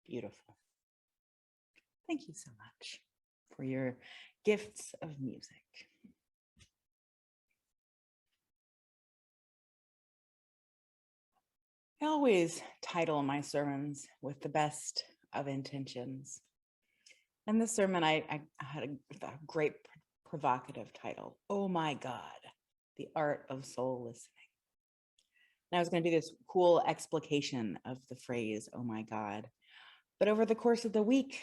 Beautiful. Thank you so much for your gifts of music. I always title my sermons with the best of intentions. And this sermon, I had a great provocative title, Oh My God, the Art of Soul Listening. And I was going to do this cool explication of the phrase, oh my God. But over the course of the week,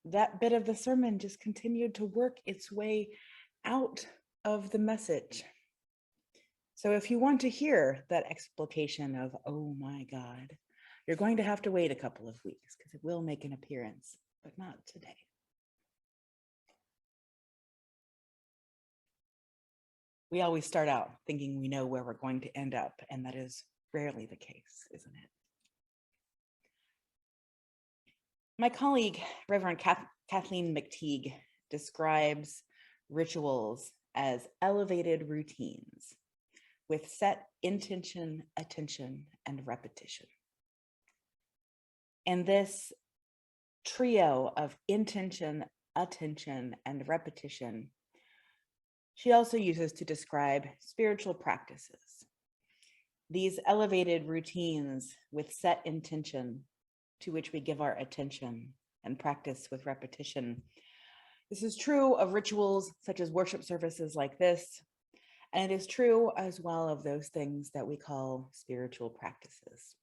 that bit of the sermon just continued to work its way out of the message. So if you want to hear that explication of, oh my God, you're going to have to wait a couple of weeks because it will make an appearance, but not today. We always start out thinking we know where we're going to end up, and that is rarely the case, isn't it? My colleague, Reverend Kathleen McTeague, describes rituals as elevated routines with set intention, attention, and repetition. And this trio of intention, attention, and repetition, she also uses to describe spiritual practices. These elevated routines with set intention to which we give our attention and practice with repetition. This is true of rituals such as worship services like this, and it is true as well of those things that we call spiritual practices.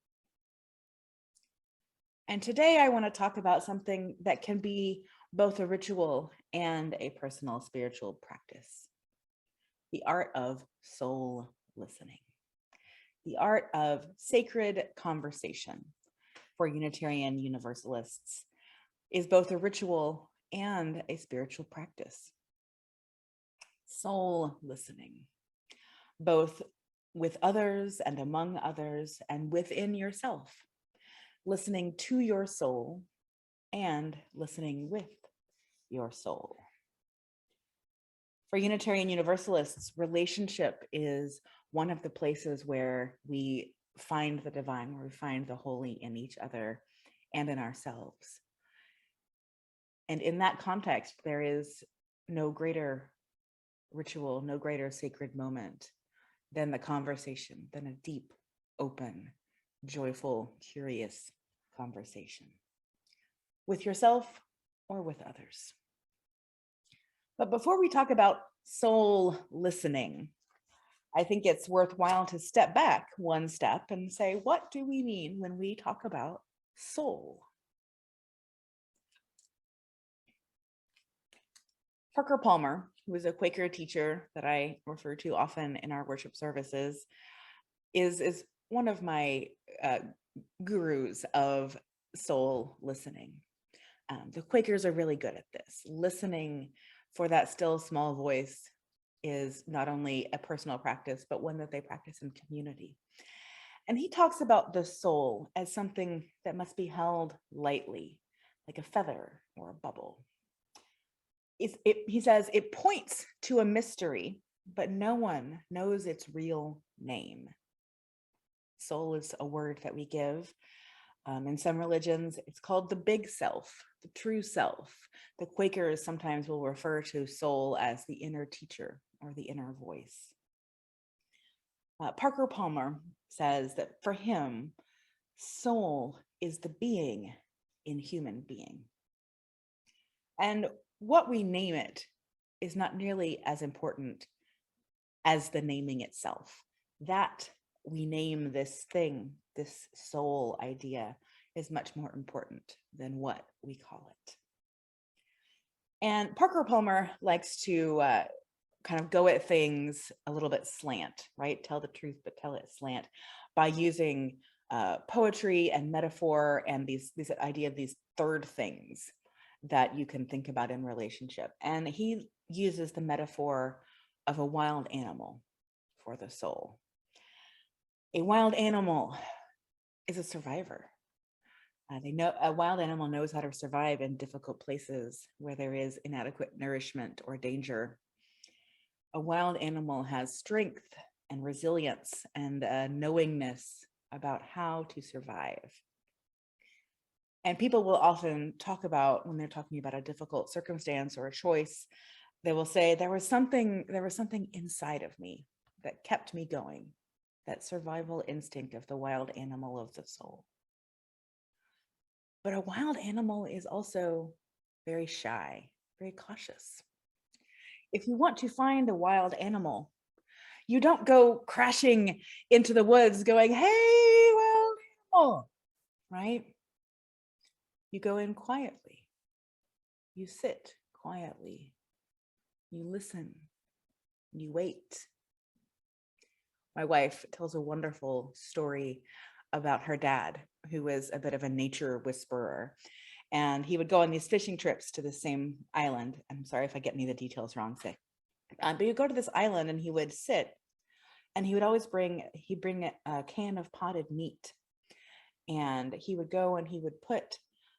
And today I want to talk about something that can be both a ritual and a personal spiritual practice. The art of soul listening. The art of sacred conversation for Unitarian Universalists is both a ritual and a spiritual practice. Soul listening, both with others and among others and within yourself, listening to your soul and listening with your soul. For Unitarian Universalists, relationship is one of the places where we find the divine, where we find the holy in each other and in ourselves. And in that context, there is no greater ritual, no greater sacred moment than the conversation, than a deep, open, joyful, curious conversation with yourself or with others. But before we talk about soul listening, I think it's worthwhile to step back one step and say, what do we mean when we talk about soul? Parker Palmer, who is a Quaker teacher that I refer to often in our worship services, is one of my gurus of soul listening. The Quakers are really good at this. Listening for that still small voice is not only a personal practice, but one that they practice in community. And he talks about the soul as something that must be held lightly, like a feather or a bubble. He says it points to a mystery, but no one knows its real name. Soul is a word that we give. In some religions, it's called the big self, the true self. The Quakers sometimes will refer to soul as the inner teacher or the inner voice. Parker Palmer says that for him, soul is the being in human being. And what we name it is not nearly as important as the naming itself. That we name this thing, this soul idea, is much more important than what we call it. And Parker Palmer likes to kind of go at things a little bit slant, right? Tell the truth, but tell it slant, by using poetry and metaphor and this idea of these third things that you can think about in relationship. And he uses the metaphor of a wild animal for the soul. A wild animal is a survivor. They know a wild animal knows how to survive in difficult places where there is inadequate nourishment or danger. A wild animal has strength and resilience and knowingness about how to survive. And people will often talk about, when they're talking about a difficult circumstance or a choice, they will say, there was something inside of me that kept me going, that survival instinct of the wild animal of the soul. But a wild animal is also very shy, very cautious. If you want to find a wild animal, you don't go crashing into the woods going, hey, wild animal, right? You go in quietly. You sit quietly. You listen. You wait. My wife tells a wonderful story about her dad, who was a bit of a nature whisperer. And he would go on these fishing trips to the same island. I'm sorry if I get any of the details wrong, say. But he'd go to this island and he would sit, and he would always bring a can of potted meat. And he would go and he would put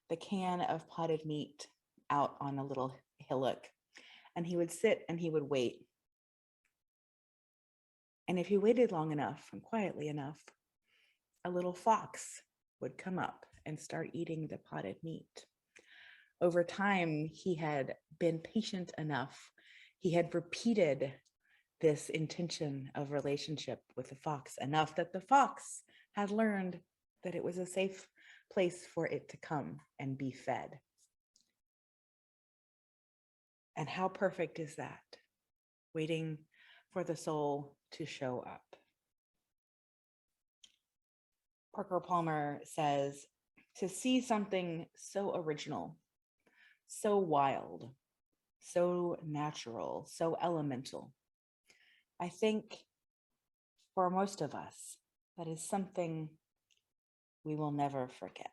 the can of potted meat out on a little hillock. And he would sit and he would wait. And if he waited long enough and quietly enough, a little fox would come up and start eating the potted meat. Over time, he had been patient enough. He had repeated this intention of relationship with the fox enough that the fox had learned that it was a safe place for it to come and be fed. And how perfect is that? Waiting for the soul to show up. Parker Palmer says, to see something so original, so wild, so natural, so elemental, I think for most of us, that is something we will never forget.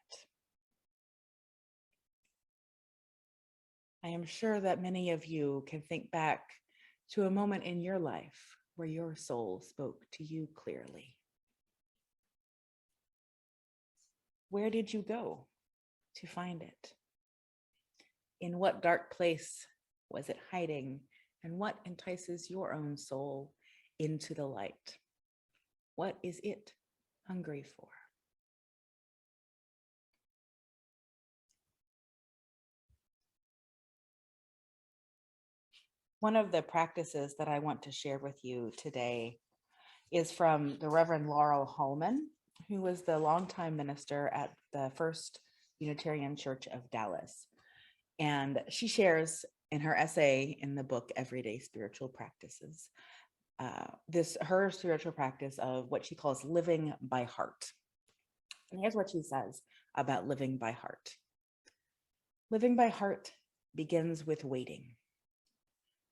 I am sure that many of you can think back to a moment in your life where your soul spoke to you clearly. Where did you go to find it? In what dark place was it hiding? And what entices your own soul into the light? What is it hungry for? One of the practices that I want to share with you today is from the Reverend Laurel Holman, who was the longtime minister at the First Unitarian Church of Dallas. And she shares in her essay in the book, Everyday Spiritual Practices, her spiritual practice of what she calls living by heart. And here's what she says about living by heart. Living by heart begins with waiting,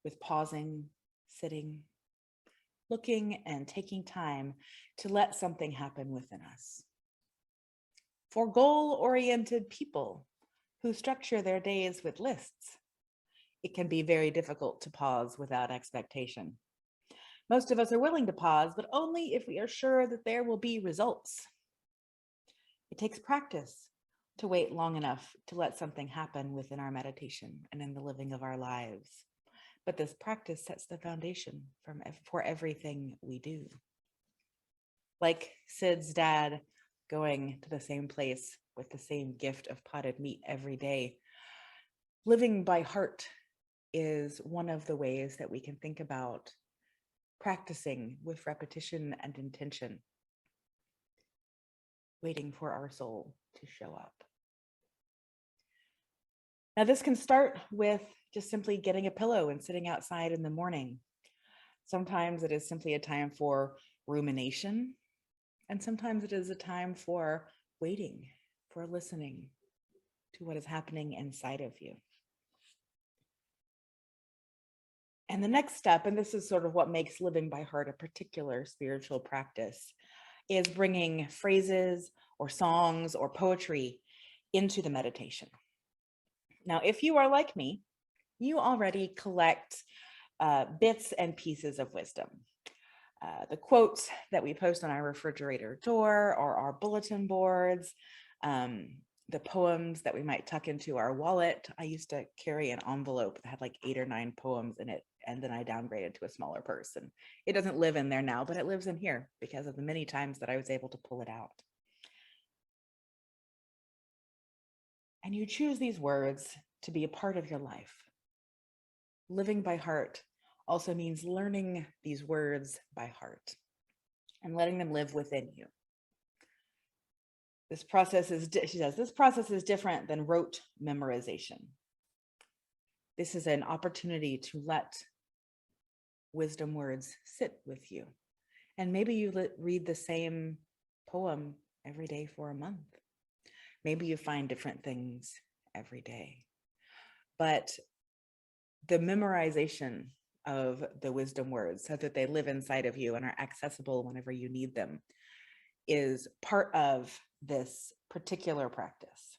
with pausing, sitting, looking, and taking time to let something happen within us. For goal-oriented people who structure their days with lists, it can be very difficult to pause without expectation. Most of us are willing to pause, but only if we are sure that there will be results. It takes practice to wait long enough to let something happen within our meditation and in the living of our lives. But this practice sets the foundation for everything we do. Like Sid's dad going to the same place with the same gift of potted meat every day, living by heart is one of the ways that we can think about practicing with repetition and intention, waiting for our soul to show up. Now, this can start with just simply getting a pillow and sitting outside in the morning. Sometimes it is simply a time for rumination, and sometimes it is a time for waiting, for listening to what is happening inside of you. And the next step, and this is sort of what makes living by heart a particular spiritual practice, is bringing phrases or songs or poetry into the meditation. Now, if you are like me, you already collect bits and pieces of wisdom. The quotes that we post on our refrigerator door or our bulletin boards, the poems that we might tuck into our wallet. I used to carry an envelope that had like 8 or 9 poems in it, and then I downgraded to a smaller purse. And it doesn't live in there now, but it lives in here because of the many times that I was able to pull it out. And you choose these words to be a part of your life. Living by heart also means learning these words by heart and letting them live within you. This process is, she says, this process is different than rote memorization. This is an opportunity to let wisdom words sit with you. And maybe you read the same poem every day for a month. Maybe you find different things every day. But the memorization of the wisdom words so that they live inside of you and are accessible whenever you need them is part of this particular practice.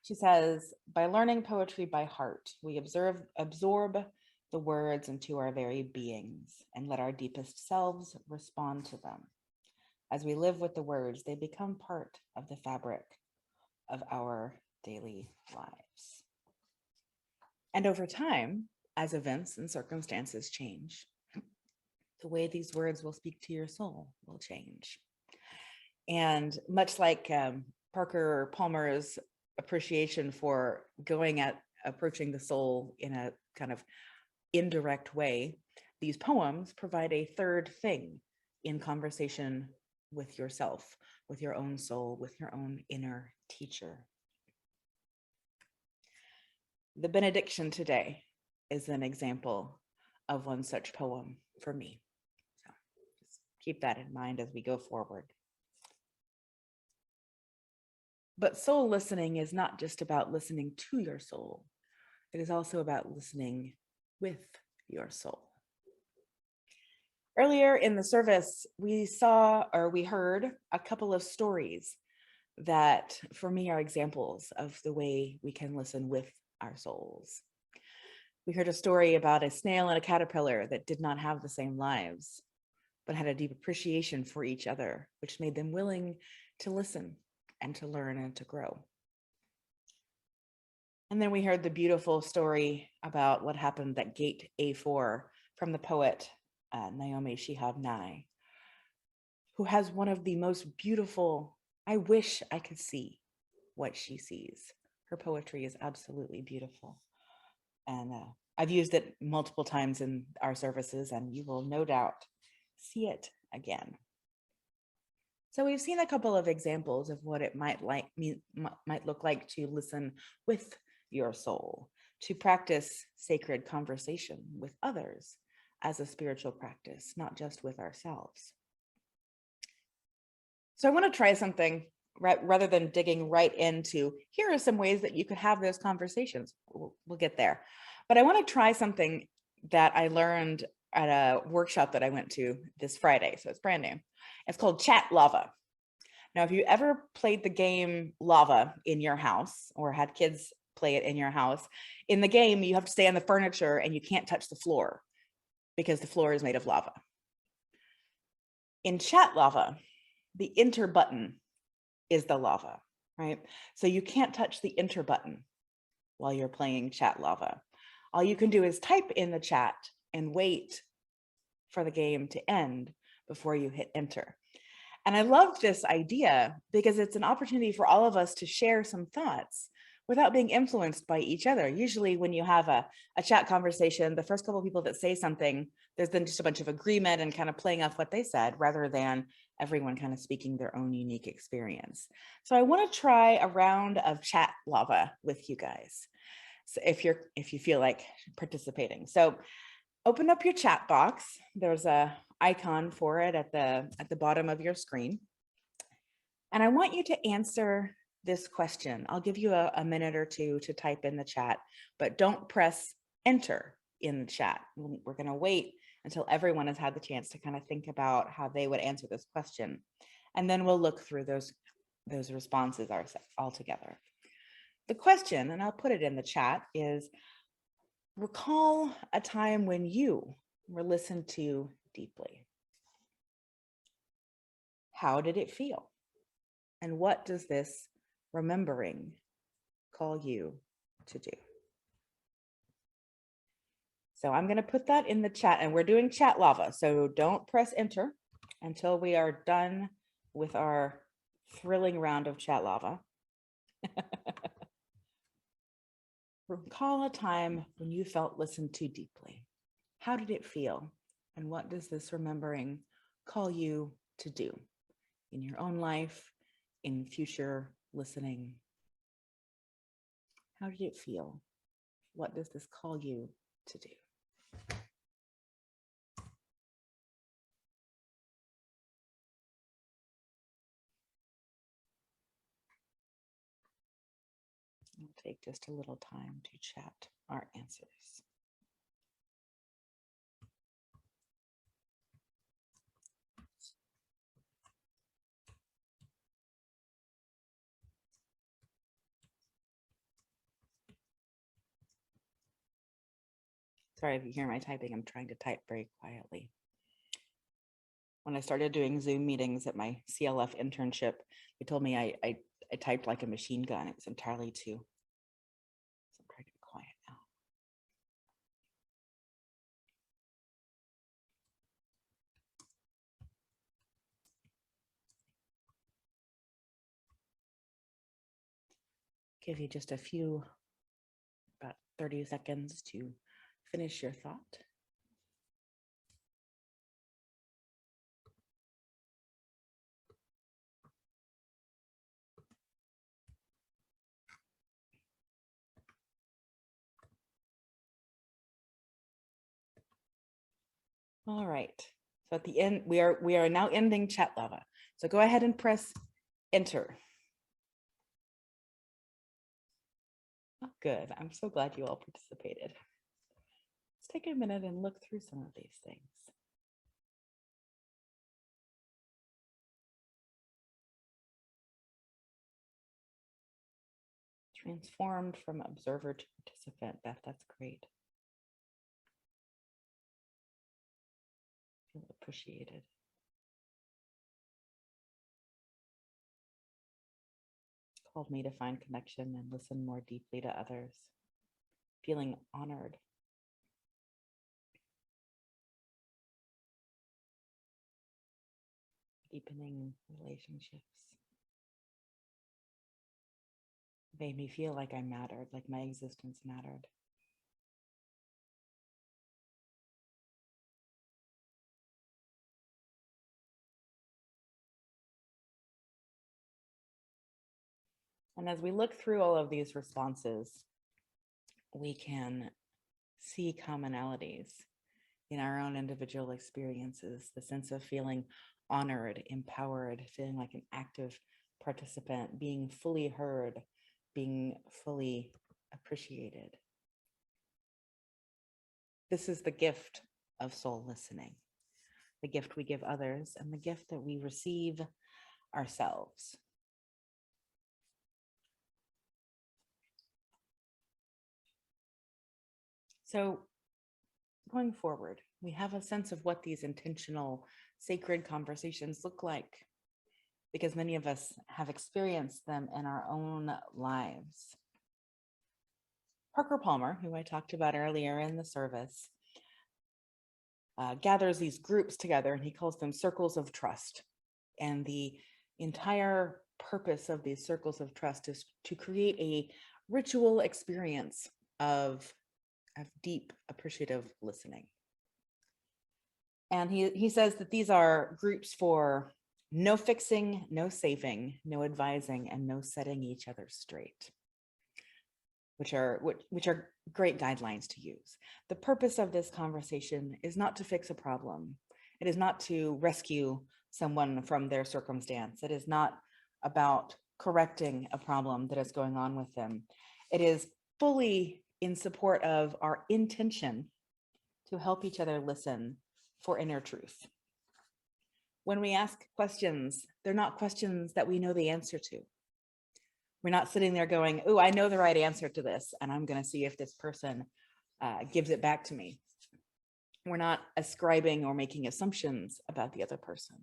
She says, by learning poetry by heart, we absorb the words into our very beings and let our deepest selves respond to them. As we live with the words, they become part of the fabric of our daily lives. And over time, as events and circumstances change, the way these words will speak to your soul will change. And much like Parker Palmer's appreciation for approaching the soul in a kind of indirect way, these poems provide a third thing in conversation with yourself, with your own soul, with your own inner teacher. The benediction today is an example of one such poem for me. So just keep that in mind as we go forward. But soul listening is not just about listening to your soul. It is also about listening with your soul. Earlier in the service, we heard a couple of stories that for me are examples of the way we can listen with our souls. We heard a story about a snail and a caterpillar that did not have the same lives, but had a deep appreciation for each other, which made them willing to listen and to learn and to grow. And then we heard the beautiful story about what happened at gate A4 from the poet Naomi Shihab Nye, who has one of the most beautiful, I wish I could see what she sees. Her poetry is absolutely beautiful. And I've used it multiple times in our services, and you will no doubt see it again. So we've seen a couple of examples of what it might look like to listen with your soul, to practice sacred conversation with others as a spiritual practice, not just with ourselves. So I want to try something rather than digging right into, here are some ways that you could have those conversations. We'll get there. But I want to try something that I learned at a workshop that I went to this Friday. So it's brand new. It's called Chat Lava. Now, if you ever played the game Lava in your house or had kids play it in your house, in the game, you have to stay on the furniture and you can't touch the floor because the floor is made of lava. In Chat Lava, the enter button is the lava, right? So you can't touch the enter button while you're playing Chat Lava. All you can do is type in the chat and wait for the game to end before you hit enter. And I love this idea because it's an opportunity for all of us to share some thoughts without being influenced by each other. Usually when you have a chat conversation, the first couple of people that say something, there's then just a bunch of agreement and kind of playing off what they said rather than everyone kind of speaking their own unique experience. So I want to try a round of Chat Lava with you guys. So if you feel like participating. So open up your chat box. There's a icon for it at the bottom of your screen. And I want you to answer this question. I'll give you a minute or two to type in the chat, but don't press enter in the chat. We're going to wait until everyone has had the chance to kind of think about how they would answer this question. And then we'll look through those responses all together. The question, and I'll put it in the chat, is recall a time when you were listened to deeply. How did it feel? And what does this remembering call you to do? So I'm going to put that in the chat, and we're doing Chat Lava. So don't press enter until we are done with our thrilling round of Chat Lava. Recall a time when you felt listened to deeply. How did it feel? And what does this remembering call you to do in your own life, in future listening? How did it feel? What does this call you to do? We'll take just a little time to chat our answers. Sorry if you hear my typing, I'm trying to type very quietly. When I started doing Zoom meetings at my CLF internship, they told me I typed like a machine gun. It was entirely too. So I'm trying to be quiet now. Give you just a few, about 30 seconds to finish your thought. All right. So at the end, we are now ending chat lava. So go ahead and press enter. Oh, good. I'm so glad you all participated. Let's take a minute and look through some of these things. Transformed from observer to participant. That's great. Feel appreciated. Called me to find connection and listen more deeply to others. Feeling honored. Deepening relationships. Made me feel like I mattered, like my existence mattered. And as we look through all of these responses, we can see commonalities in our own individual experiences, the sense of feeling honored, empowered, feeling like an active participant, being fully heard, being fully appreciated. This is the gift of soul listening, the gift we give others and the gift that we receive ourselves. So going forward, we have a sense of what these intentional, sacred conversations look like, because many of us have experienced them in our own lives. Parker Palmer, who I talked about earlier in the service, gathers these groups together and he calls them circles of trust. And the entire purpose of these circles of trust is to create a ritual experience of deep appreciative listening. And he says that these are groups for no fixing, no saving, no advising, and no setting each other straight, which are great guidelines to use. The purpose of this conversation is not to fix a problem. It is not to rescue someone from their circumstance. It is not about correcting a problem that is going on with them. It is fully in support of our intention to help each other listen for inner truth. When we ask questions, they're not questions that we know the answer to. We're not sitting there going, oh, I know the right answer to this, and I'm going to see if this person gives it back to me. We're not ascribing or making assumptions about the other person.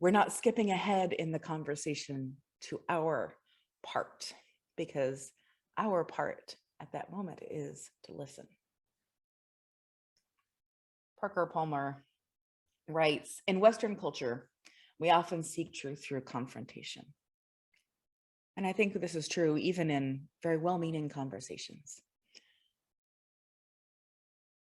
We're not skipping ahead in the conversation to our part, because our part at that moment is to listen. Parker Palmer writes, in Western culture, we often seek truth through confrontation. And I think this is true even in very well-meaning conversations.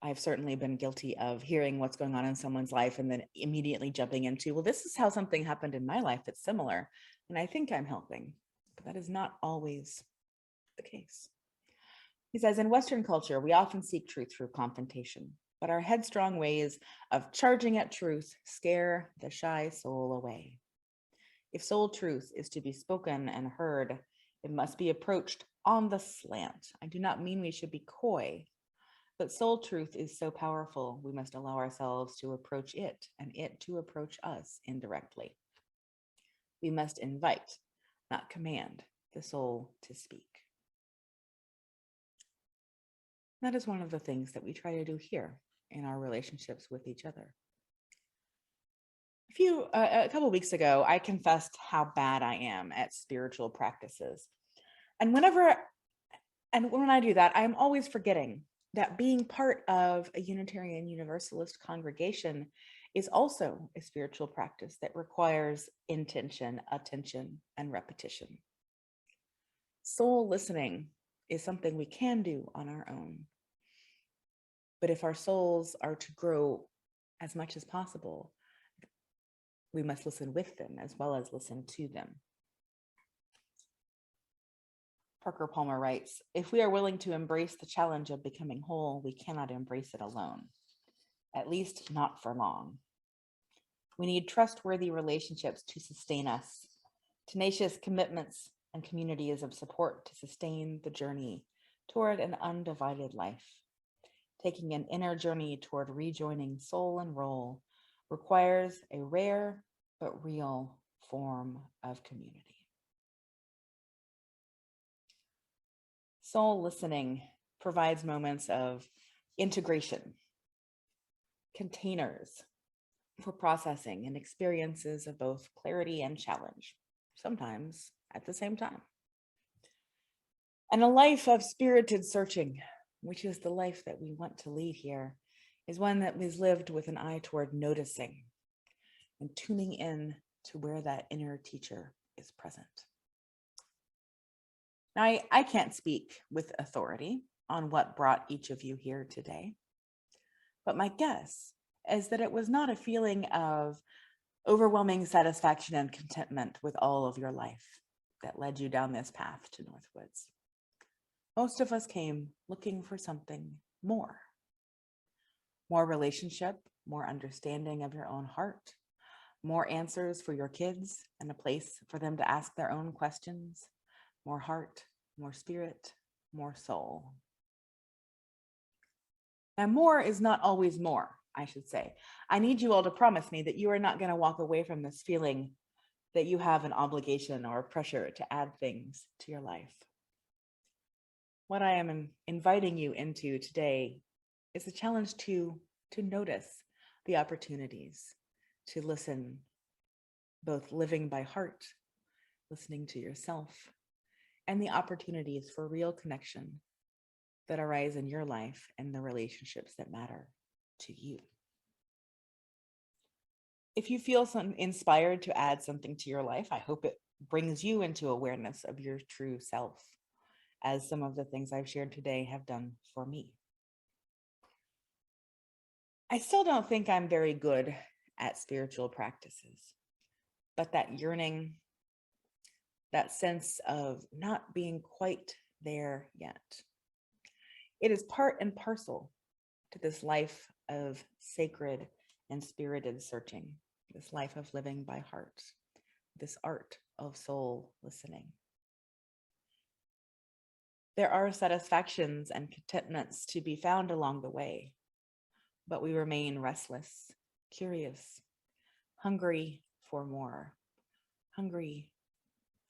I've certainly been guilty of hearing what's going on in someone's life and then immediately jumping into, well, this is how something happened in my life that's similar, and I think I'm helping. But that is not always the case. He says, in Western culture, we often seek truth through confrontation, but our headstrong ways of charging at truth scare the shy soul away. If soul truth is to be spoken and heard, it must be approached on the slant. I do not mean we should be coy, but soul truth is so powerful, we must allow ourselves to approach it and it to approach us indirectly. We must invite, not command, the soul to speak. That is one of the things that we try to do here in our relationships with each other. A couple of weeks ago, I confessed how bad I am at spiritual practices. And when I do that, I'm always forgetting that being part of a Unitarian Universalist congregation is also a spiritual practice that requires intention, attention, and repetition. Soul listening is something we can do on our own. But if our souls are to grow as much as possible, we must listen with them as well as listen to them. Parker Palmer writes, if we are willing to embrace the challenge of becoming whole, we cannot embrace it alone, at least not for long. We need trustworthy relationships to sustain us, tenacious commitments and communities of support to sustain the journey toward an undivided life. Taking an inner journey toward rejoining soul and role requires a rare but real form of community. Soul listening provides moments of integration, containers for processing and experiences of both clarity and challenge, sometimes at the same time. And a life of spirited searching, which is the life that we want to lead here, is one that is lived with an eye toward noticing and tuning in to where that inner teacher is present. Now, I can't speak with authority on what brought each of you here today, but my guess is that it was not a feeling of overwhelming satisfaction and contentment with all of your life that led you down this path to Northwoods. Most of us came looking for something more. More relationship, more understanding of your own heart, more answers for your kids and a place for them to ask their own questions, more heart, more spirit, more soul. Now, more is not always more, I should say. I need you all to promise me that you are not going to walk away from this feeling that you have an obligation or a pressure to add things to your life. What I am inviting you into today is a challenge to notice the opportunities, to listen, both living by heart, listening to yourself, and the opportunities for real connection that arise in your life and the relationships that matter to you. If you feel inspired to add something to your life, I hope it brings you into awareness of your true self, as some of the things I've shared today have done for me. I still don't think I'm very good at spiritual practices, but that yearning, that sense of not being quite there yet, it is part and parcel to this life of sacred and spirited searching, this life of living by heart, this art of soul listening. There are satisfactions and contentments to be found along the way, but we remain restless, curious, hungry for more, hungry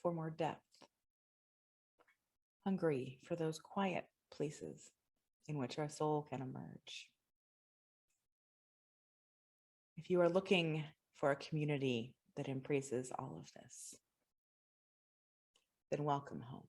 for more depth, hungry for those quiet places in which our soul can emerge. If you are looking for a community that embraces all of this, then welcome home.